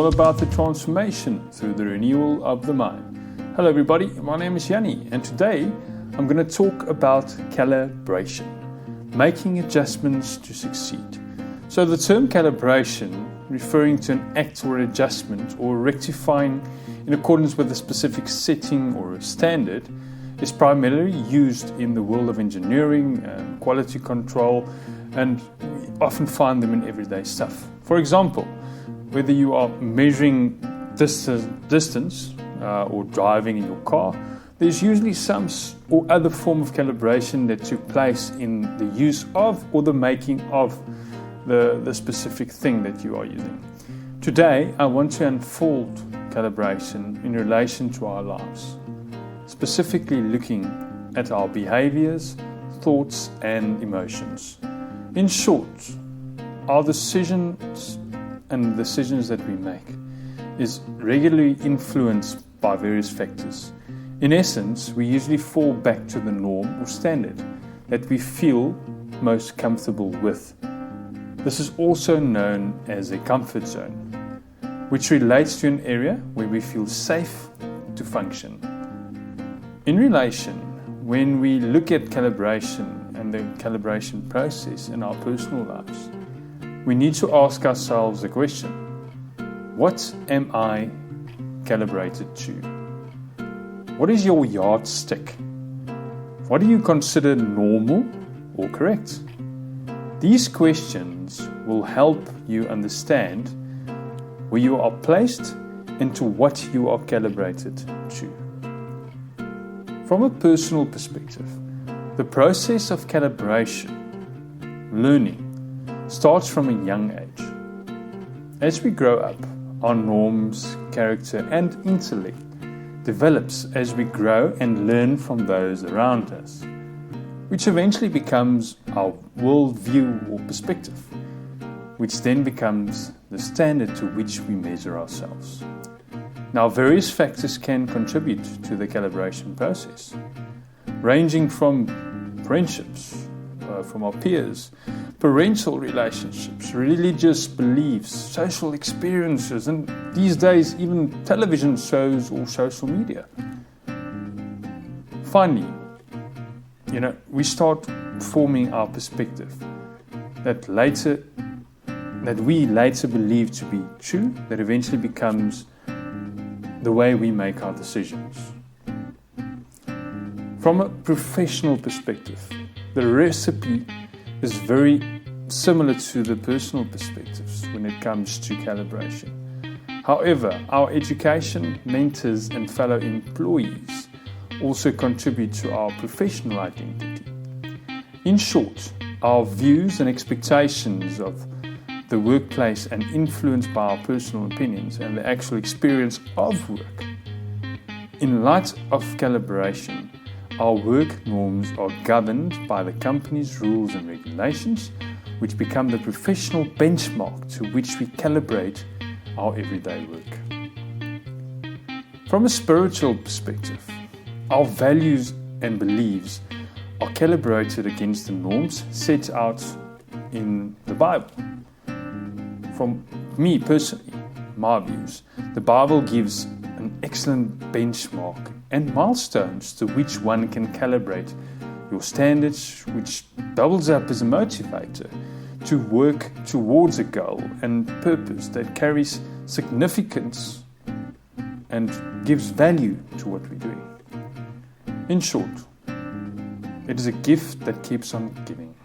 all about the transformation through the renewal of the mind. Hello everybody, my name is Yanni, and today I'm going to talk about calibration, making adjustments to succeed. So the term calibration, referring to an act or adjustment or rectifying in accordance with a specific setting or a standard, is primarily used in the world of engineering and quality control, and we often find them in everyday stuff. For example, whether you are measuring distance or driving in your car, there's usually some or other form of calibration that took place in the use of or the making of the specific thing that you are using. Today, I want to unfold calibration in relation to our lives, specifically looking at our behaviours, thoughts and emotions. In short, our decisions and decisions that we make is regularly influenced by various factors. In essence, we usually fall back to the norm or standard that we feel most comfortable with. This is also known as a comfort zone, which relates to an area where we feel safe to function. In relation, when we look at calibration and the calibration process in our personal lives, we need to ask ourselves the question, what am I calibrated to? What is your yardstick? What do you consider normal or correct? These questions will help you understand where you are placed and to what you are calibrated to. From a personal perspective, the process of calibration, learning, starts from a young age. As we grow up, our norms, character and intellect develops as we grow and learn from those around us, which eventually becomes our worldview or perspective, which then becomes the standard to which we measure ourselves. Now, various factors can contribute to the calibration process, ranging from friendships, from our peers, parental relationships, religious beliefs, social experiences, and these days even television shows or social media. Finally, we start forming our perspective that we later believe to be true, that eventually becomes the way we make our decisions. From a professional perspective, the recipe is very similar to the personal perspectives when it comes to calibration. However, our education, mentors and fellow employees also contribute to our professional identity. In short, our views and expectations of the workplace and influenced by our personal opinions and the actual experience of work. In light of calibration, our work norms are governed by the company's rules and regulations, which become the professional benchmark to which we calibrate our everyday work. From a spiritual perspective, our values and beliefs are calibrated against the norms set out in the Bible. From me personally, my views, the Bible gives an excellent benchmark and milestones to which one can calibrate your standards, which doubles up as a motivator to work towards a goal and purpose that carries significance and gives value to what we're doing. In short, it is a gift that keeps on giving,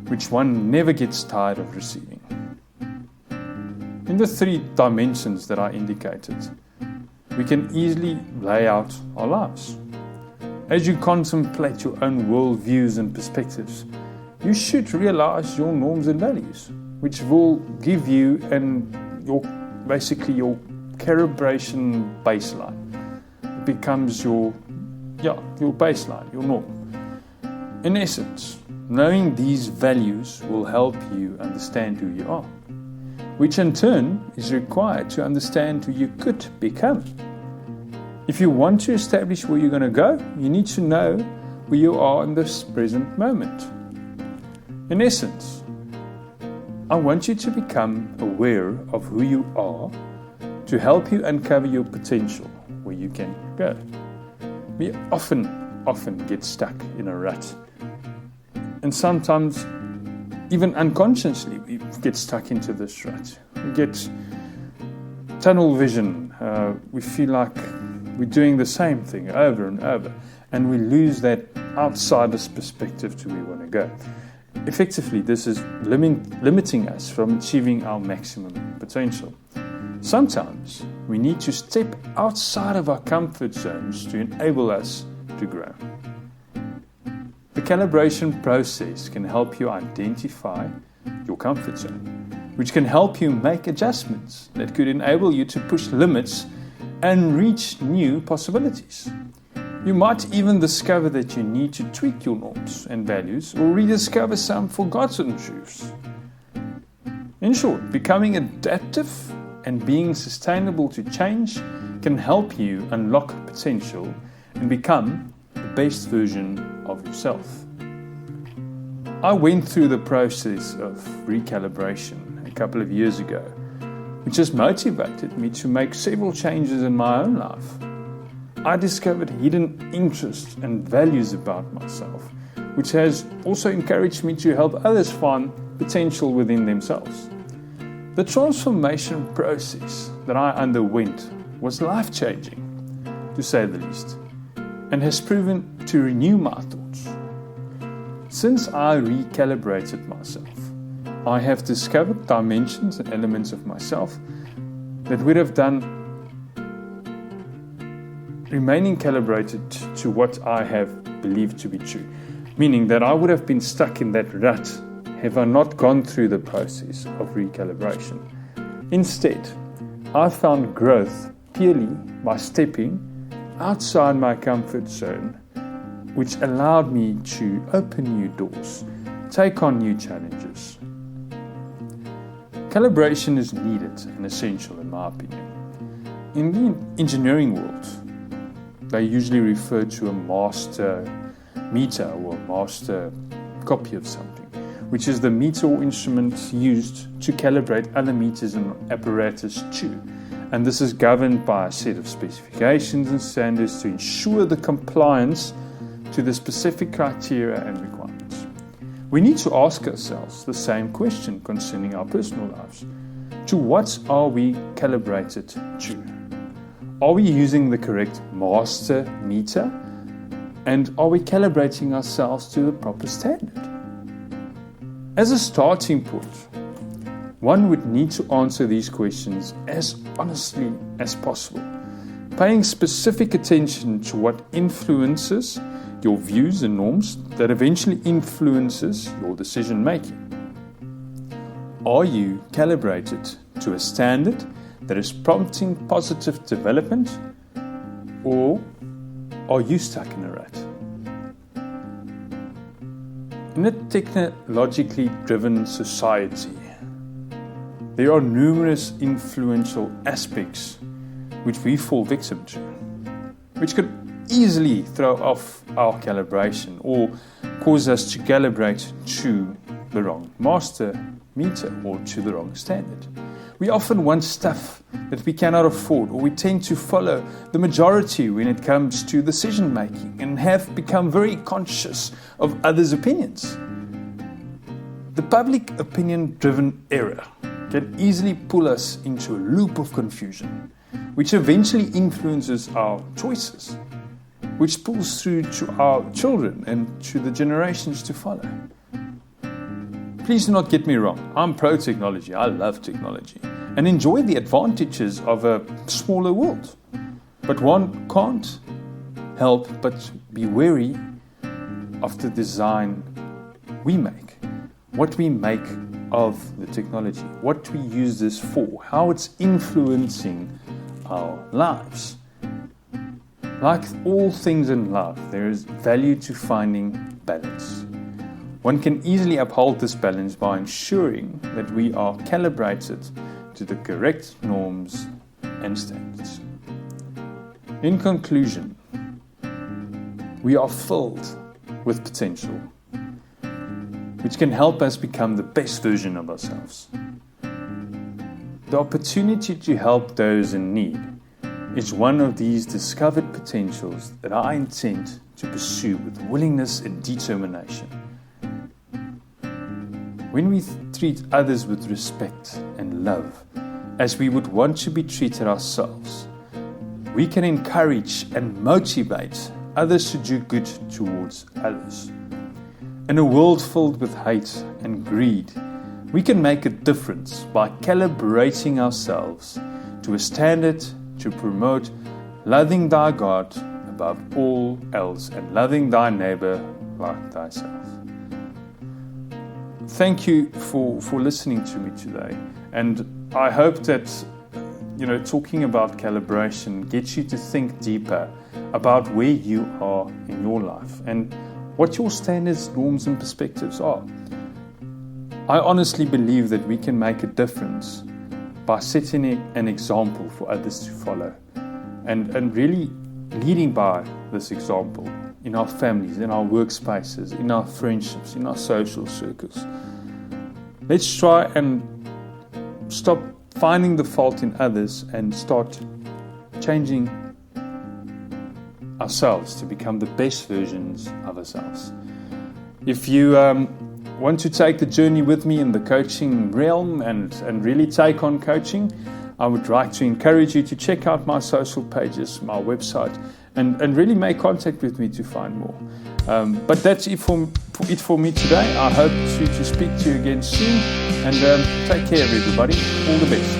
which one never gets tired of receiving. In the 3 dimensions that I indicated, we can easily lay out our lives. As you contemplate your own worldviews and perspectives, you should realize your norms and values, which will give you your calibration baseline. It becomes your baseline, your norm. In essence, knowing these values will help you understand who you are, which in turn is required to understand who you could become. If you want to establish where you're going to go, you need to know where you are in this present moment. In essence, I want you to become aware of who you are to help you uncover your potential, where you can go. We often get stuck in a rut. And sometimes, even unconsciously, we get stuck into this rut. We get tunnel vision. We feel like we're doing the same thing over and over. And we lose that outsider's perspective to where we want to go. Effectively, this is limiting us from achieving our maximum potential. Sometimes we need to step outside of our comfort zones to enable us to grow. The calibration process can help you identify your comfort zone, which can help you make adjustments that could enable you to push limits and reach new possibilities. You might even discover that you need to tweak your norms and values or rediscover some forgotten truths. In short, becoming adaptive and being sustainable to change can help you unlock potential and become the best version of yourself. I went through the process of recalibration a couple of years ago, which has motivated me to make several changes in my own life. I discovered hidden interests and values about myself, which has also encouraged me to help others find potential within themselves. The transformation process that I underwent was life-changing, to say the least, and has proven to renew my thoughts. Since I recalibrated myself, I have discovered dimensions and elements of myself that would have done remaining calibrated to what I have believed to be true, meaning that I would have been stuck in that rut have I not gone through the process of recalibration. Instead, I found growth purely by stepping outside my comfort zone, which allowed me to open new doors, take on new challenges. Calibration is needed and essential in my opinion. In the engineering world, they usually refer to a master meter or a master copy of something, which is the meter or instrument used to calibrate other meters and apparatus too. And this is governed by a set of specifications and standards to ensure the compliance to the specific criteria and requirements. We need to ask ourselves the same question concerning our personal lives. To what are we calibrated to? Are we using the correct master meter? And are we calibrating ourselves to the proper standard? As a starting point, one would need to answer these questions as honestly as possible, paying specific attention to what influences your views and norms that eventually influences your decision making. Are you calibrated to a standard that is prompting positive development, or are you stuck in a rut? In a technologically driven society, there are numerous influential aspects which we fall victim to, which could easily throw off our calibration or cause us to calibrate to the wrong master meter or to the wrong standard. We often want stuff that we cannot afford, or we tend to follow the majority when it comes to decision making and have become very conscious of others' opinions. The public opinion driven era can easily pull us into a loop of confusion, which eventually influences our choices, which pulls through to our children and to the generations to follow. Please do not get me wrong, I'm pro-technology, I love technology, and enjoy the advantages of a smaller world. But one can't help but be wary of the design we make, what we make of the technology, what we use this for, how it's influencing our lives. Like all things in life, there is value to finding balance. One can easily uphold this balance by ensuring that we are calibrated to the correct norms and standards. In conclusion, we are filled with potential. which can help us become the best version of ourselves. The opportunity to help those in need is one of these discovered potentials that I intend to pursue with willingness and determination. When we treat others with respect and love, as we would want to be treated ourselves, we can encourage and motivate others to do good towards others. In a world filled with hate and greed, we can make a difference by calibrating ourselves to a standard to promote loving thy God above all else and loving thy neighbor like thyself. Thank you for listening to me today, and I hope that talking about calibration gets you to think deeper about where you are in your life and what your standards, norms and perspectives are. I honestly believe that we can make a difference by setting an example for others to follow and really leading by this example in our families, in our workspaces, in our friendships, in our social circles. Let's try and stop finding the fault in others and start changing ourselves to become the best versions of ourselves. If you want to take the journey with me in the coaching realm and really take on coaching, I would like to encourage you to check out my social pages, my website, and really make contact with me to find more. But that's it for me today. I hope to speak to you again soon, and take care, everybody. All the best.